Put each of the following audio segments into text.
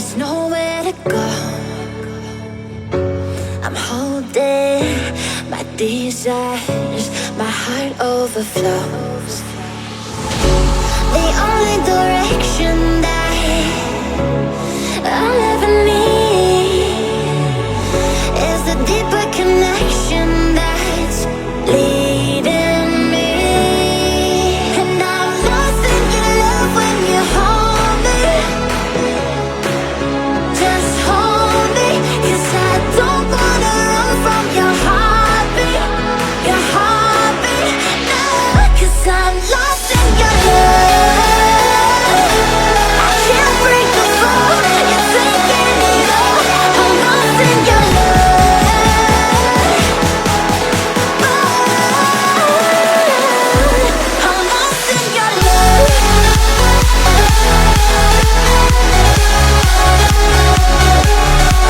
there's nowhere to go. I'm holding my desires, my heart overflows. The only direction that I'll ever need is the deeper connection that's leading me. And I'm lost in your love when you hold me. Just hold me, 'cause I don't wanna run from your heartbeat. Your heartbeat, no, 'cause I'm lost in your love. I can't break the fall, you're taking it all. I'm lost in your love. I'm lost in your love.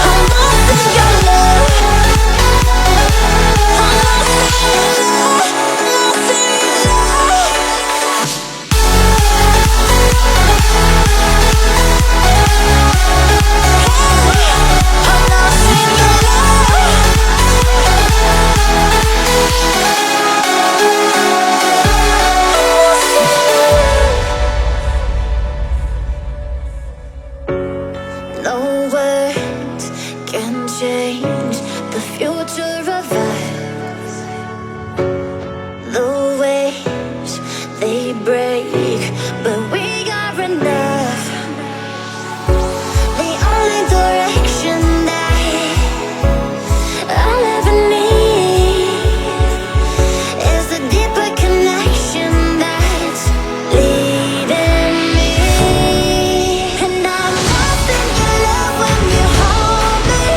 I'm lost in your love. I'm lost in your love. Lost in your love. I'm lost in your love. No words can change the future of us. The waves, they break, but we are enough. The only direction that I'll ever need is the deeper connection that's leading me. And I'm lost in your love when you hold me.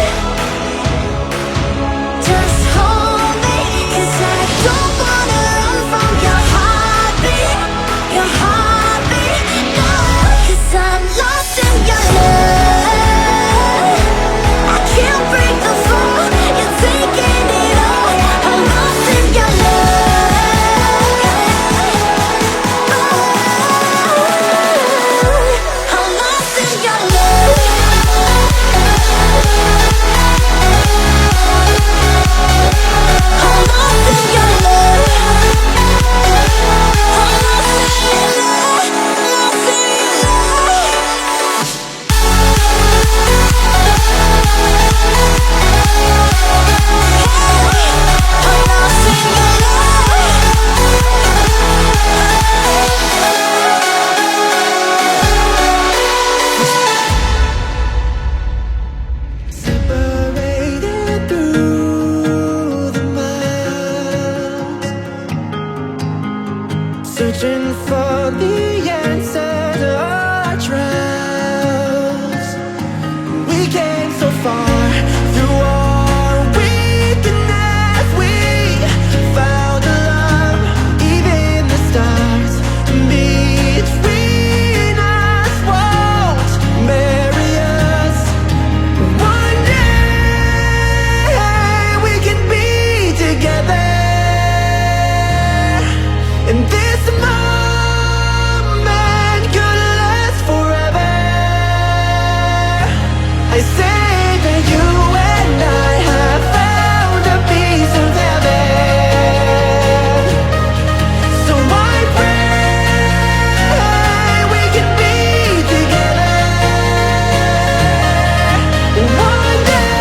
Just hold me, 'cause I don't wanna run from your heartbeat. Your heartbeat, no, 'cause I'm lost in your love. I can't break the fall, you're taking it all. I'm lost in your love. I'm lost in your love. I'm lost in your love. I'm lost in your love. Lost in your love. I'm lost in your Separated through the miles, searching for the answer to our trials. We came so far through our weakness. We found a love, even the stars between us won't marry us. One day we can be together, and this moment could last forever. I say that you and I have found a piece of heaven. So I pray we can be together one day.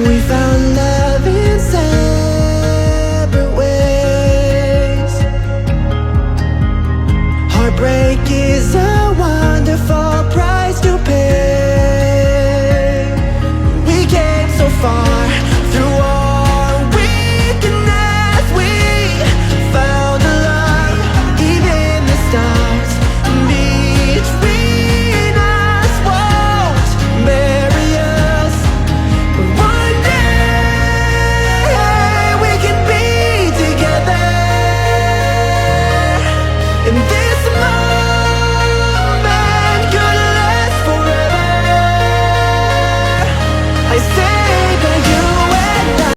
We found